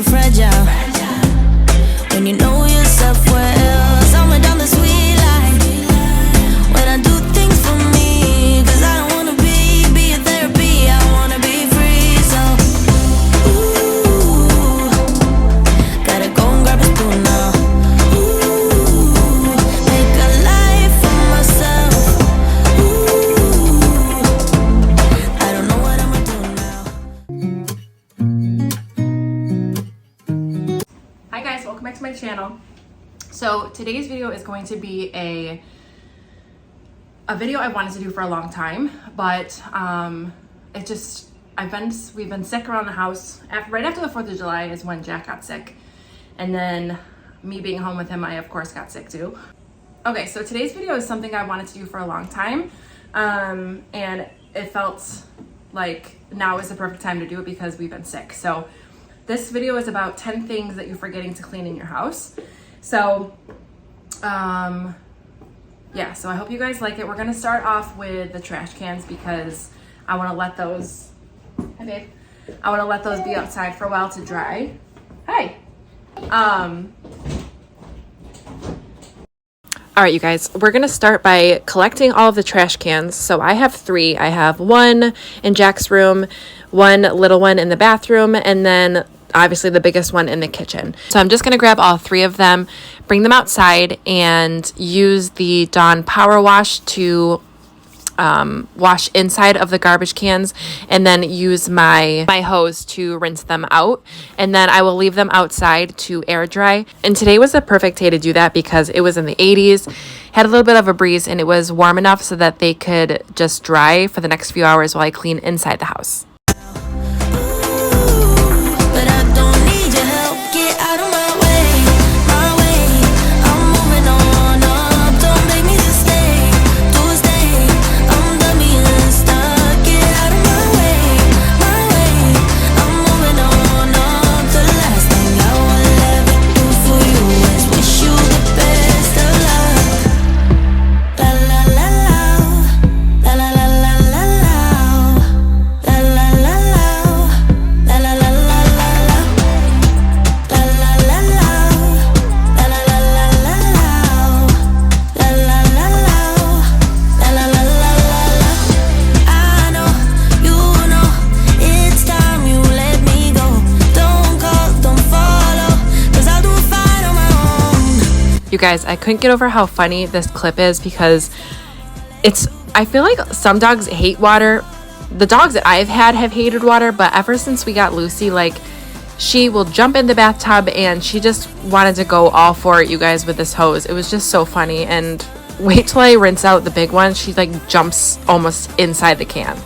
so fragile. When you know yourself well, somewhere down the sweet line. When I do things for me, 'cause I don't wanna be a therapy, I wanna be free. So, ooh, gotta go and grab a spoon now. Ooh, make a life for myself. Ooh, I don't know what I'ma do now. Hi guys, welcome back to my channel. So today's video is going to be a video I wanted to do for a long time, but we've been sick around the house. Right after the 4th of July is when Jack got sick, and then me being home with him, I of course got sick too. Okay, so today's video is something I wanted to do for a long time, and it felt like now is the perfect time to do it because we've been sick. So this video is about 10 things that you're forgetting to clean in your house. So, yeah, so I hope you guys like it. We're gonna start off with the trash cans because I wanna let those, hi babe, I wanna let those be outside for a while to dry. Hi. All right, you guys, we're gonna start by collecting all of the trash cans. So I have 3. I have 1 in Jack's room, 1 little one in the bathroom, and then obviously the biggest one in the kitchen. So I'm just gonna grab all 3 of them, bring them outside, and use the Dawn Power Wash to wash inside of the garbage cans, and then use my hose to rinse them out, and then I will leave them outside to air dry. And today was the perfect day to do that because it was in the 80s, had a little bit of a breeze, and it was warm enough so that they could just dry for the next few hours while I clean inside the house. You guys, I couldn't get over how funny this clip is because I feel like some dogs hate water. The dogs that I've had have hated water, but ever since we got Lucy, like, she will jump in the bathtub and she just wanted to go all for it, you guys, with this hose. It was just so funny. And wait till I rinse out the big one. She like jumps almost inside the can.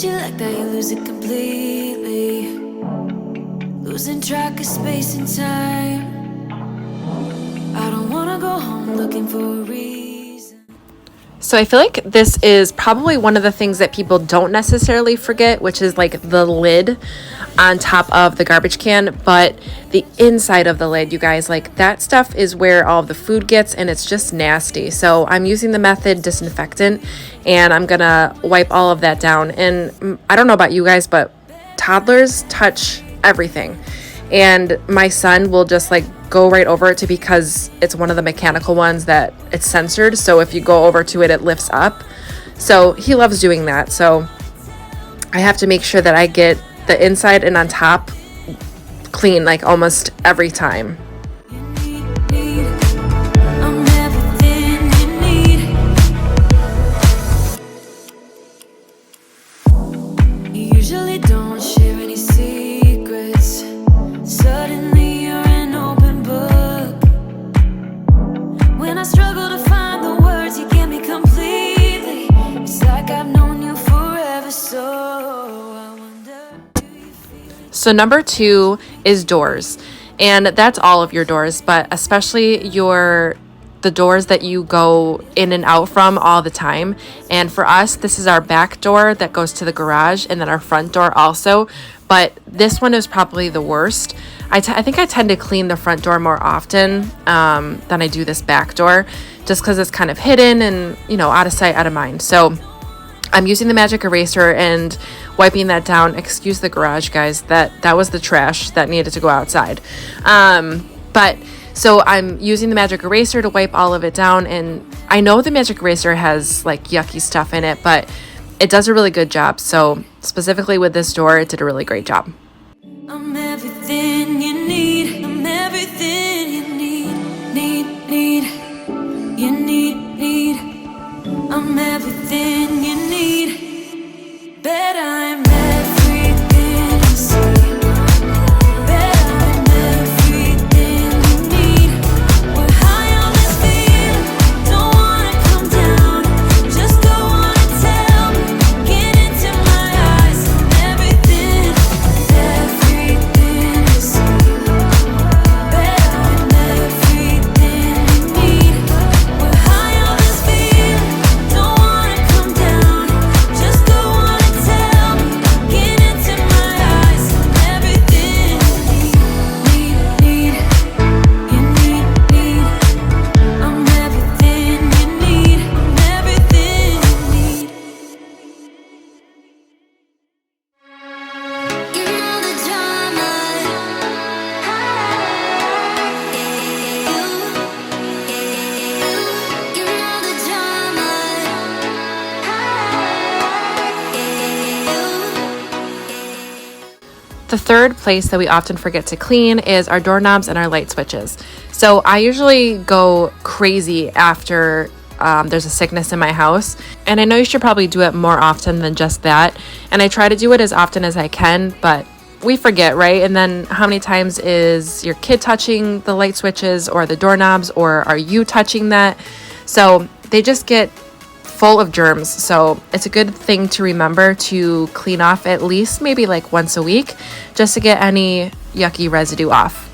You like that, you lose it completely, losing track of space and time. I don't wanna go home looking for a reason. So I feel like this is probably one of the things that people don't necessarily forget, which is like the lid on top of the garbage can, but the inside of the lid, you guys, like that stuff is where all of the food gets, and it's just nasty. So I'm using the Method disinfectant, and I'm gonna wipe all of that down. And I don't know about you guys, but toddlers touch everything, and my son will just like go right over it because it's one of the mechanical ones that it's censored, so if you go over to it, it lifts up. So he loves doing that, so I have to make sure that I get the inside and on top clean like almost every time. So number 2 is doors. And that's all of your doors, but especially the doors that you go in and out from all the time. And for us, this is our back door that goes to the garage, and then our front door also. But this one is probably the worst. I think I tend to clean the front door more often than I do this back door, just because it's kind of hidden and, out of sight, out of mind. So I'm using the magic eraser and wiping that down. Excuse the garage, guys. That was the trash that needed to go outside. So I'm using the magic eraser to wipe all of it down. And I know the magic eraser has like yucky stuff in it, but it does a really good job. So specifically with this door, it did a really great job. I'm everything you need. I'm everything you need. You need. I'm everything you need. Bet I'm everything you see. Bet I'm everything you need. We're high on this feeling. Don't wanna come down. Just go on and tell me. Get into my eyes. I'm everything you see. Bet I'm everything you need. We're high on this feeling. Don't wanna come down. Just go on and tell me. Get into my eyes. I'm everything you need. I'm everything you need. I'm everything you need. You know the drama. You know the drama. The third place that we often forget to clean is our doorknobs and our light switches. So I usually go crazy after there's a sickness in my house. And I know you should probably do it more often than just that. And I try to do it as often as I can, but we forget, right? And then how many times is your kid touching the light switches or the doorknobs, or are you touching that? So they just get full of germs. So it's a good thing to remember to clean off at least maybe like once a week, just to get any yucky residue off.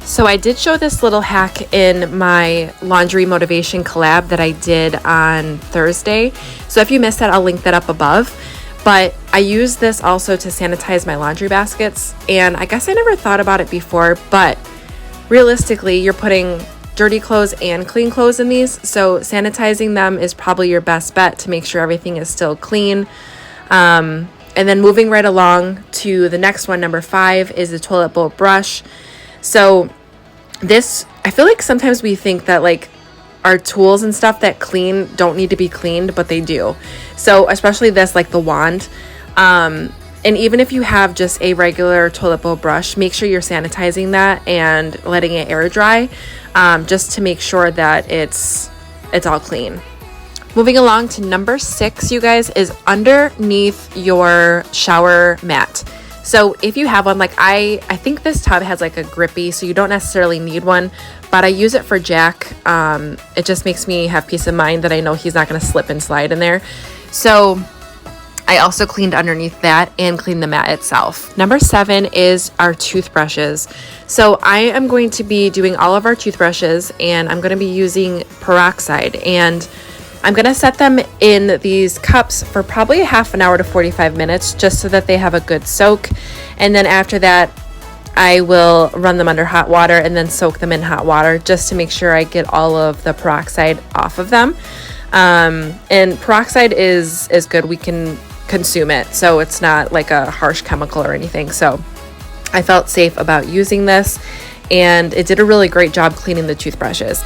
So I did show this little hack in my laundry motivation collab that I did on Thursday. So if you missed that, I'll link that up above. But I use this also to sanitize my laundry baskets. And I guess I never thought about it before, but realistically, you're putting dirty clothes and clean clothes in these. So sanitizing them is probably your best bet to make sure everything is still clean. And then moving right along to the next one, number 5, is the toilet bowl brush. So this, I feel like sometimes we think that like our tools and stuff that clean don't need to be cleaned, but they do. So especially this, like the wand. And even if you have just a regular toilet bowl brush, make sure you're sanitizing that and letting it air dry, just to make sure that it's all clean. Moving along to number 6, you guys, is underneath your shower mat. So if you have one, like I think this tub has like a grippy, so you don't necessarily need one, but I use it for Jack. It just makes me have peace of mind that I know he's not going to slip and slide in there. So I also cleaned underneath that and cleaned the mat itself. Number 7 is our toothbrushes. So I am going to be doing all of our toothbrushes, and I'm going to be using peroxide, and I'm going to set them in these cups for probably a half an hour to 45 minutes, just so that they have a good soak. And then after that, I will run them under hot water and then soak them in hot water, just to make sure I get all of the peroxide off of them. And peroxide is good. We can consume it, so it's not like a harsh chemical or anything. So I felt safe about using this, and it did a really great job cleaning the toothbrushes.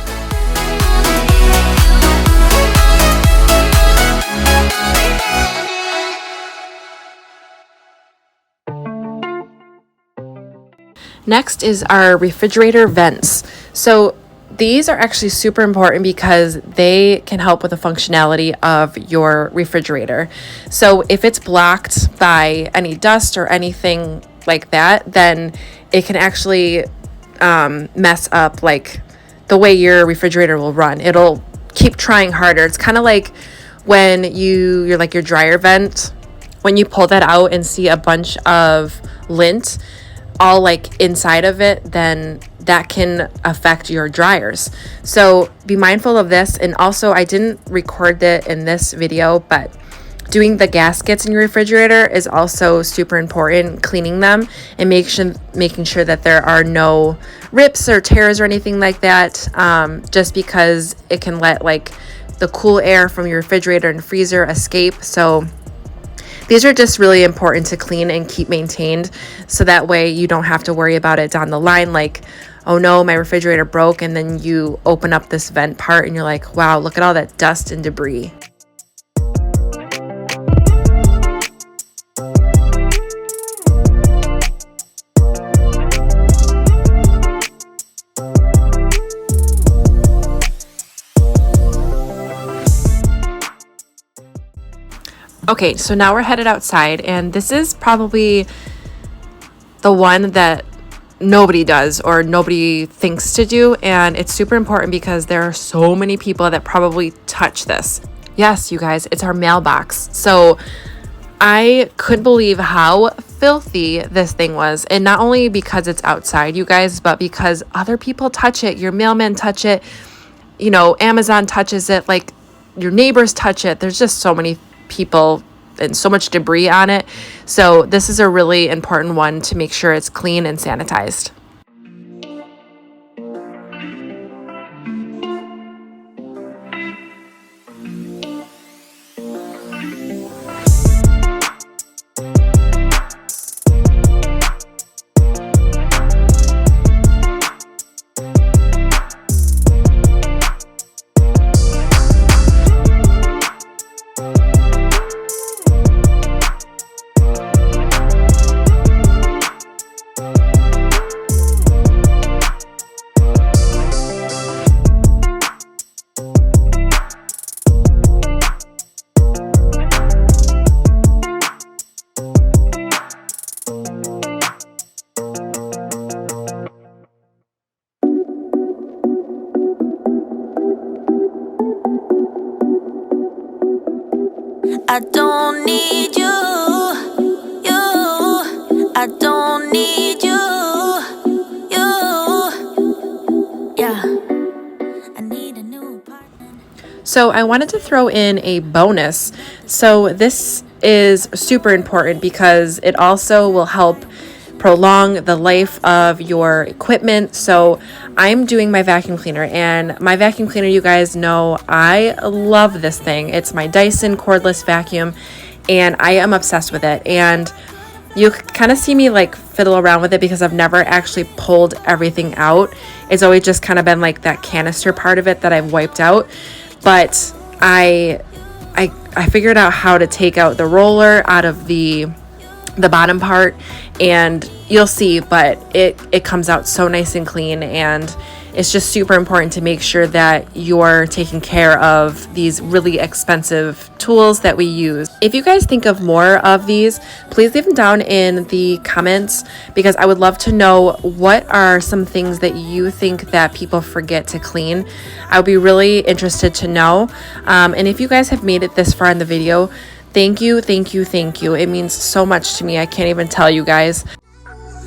Next is our refrigerator vents. So these are actually super important because they can help with the functionality of your refrigerator. So if it's blocked by any dust or anything like that, then it can actually mess up like the way your refrigerator will run. It'll keep trying harder. It's kind of like when you're like your dryer vent, when you pull that out and see a bunch of lint all like inside of it, then that can affect your dryers. So be mindful of this. And also, I didn't record that in this video, but doing the gaskets in your refrigerator is also super important, cleaning them and making sure that there are no rips or tears or anything like that, just because it can let like the cool air from your refrigerator and freezer escape. So these are just really important to clean and keep maintained, so that way you don't have to worry about it down the line, like, oh no, my refrigerator broke, and then you open up this vent part and you're like, wow, look at all that dust and debris. Okay, so now we're headed outside, and this is probably the one that nobody does or nobody thinks to do, and it's super important because there are so many people that probably touch this. Yes, you guys, it's our mailbox. So I couldn't believe how filthy this thing was, and not only because it's outside, you guys, but because other people touch it. Your mailman touch it, you know, Amazon touches it, like your neighbors touch it. There's just so many people and so much debris on it. So this is a really important one to make sure it's clean and sanitized. I don't need you, I don't need you, yeah. I need a new apartment. So I wanted to throw in a bonus. So this is super important because it also will help prolong the life of your equipment. So I'm doing my vacuum cleaner, and my vacuum cleaner, you guys know, I love this thing. It's my Dyson cordless vacuum, and I am obsessed with it. And you kind of see me like fiddle around with it because I've never actually pulled everything out. It's always just kind of been like that canister part of it that I've wiped out. But I figured out how to take out the roller out of the bottom part, and you'll see, but it comes out so nice and clean, and it's just super important to make sure that you're taking care of these really expensive tools that we use. If you guys think of more of these, please leave them down in the comments, because I would love to know what are some things that you think that people forget to clean. I would be really interested to know. And if you guys have made it this far in the video, thank you, thank you, thank you. It means so much to me. I can't even tell you guys.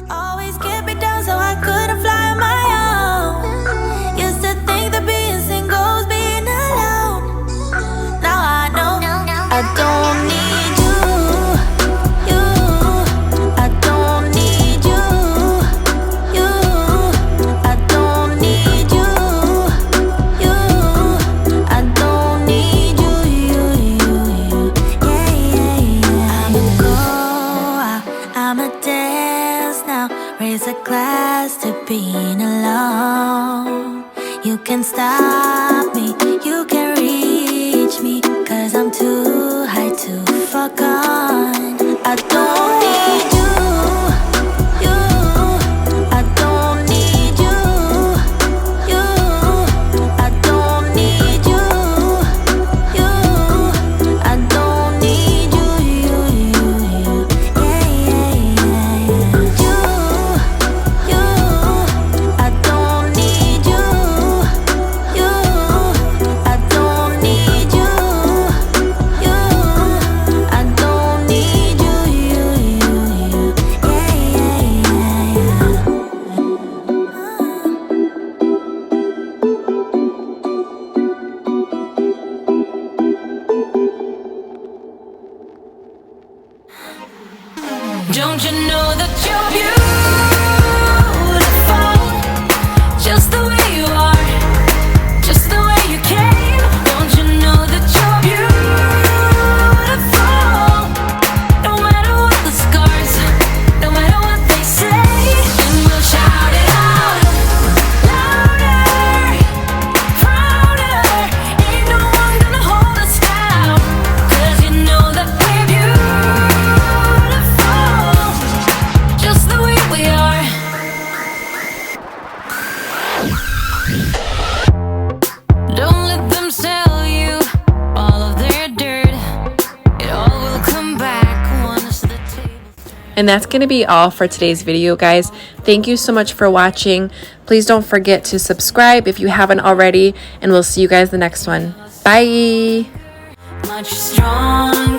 Always kept me down so I couldn't fly on my own. Used to think that being single was being alone. Now I know I don't need you, I don't need you, I don't need you, I don't need you, yeah. I'm a go out, I'm a dead. Don't you know that you're beautiful, just the way you are, just the way you came. Don't you know that you're beautiful, no matter what the scars, no matter what they say. And we'll shout it out, louder, prouder. Ain't no one gonna hold us down, 'cause you know that we're beautiful, just the way we are. Don't let them sell you all of their dirt. It all will come back once the table. And that's going to be all for today's video, guys. Thank you so much for watching. Please don't forget to subscribe if you haven't already, and we'll see you guys the next one. Bye. Much stronger.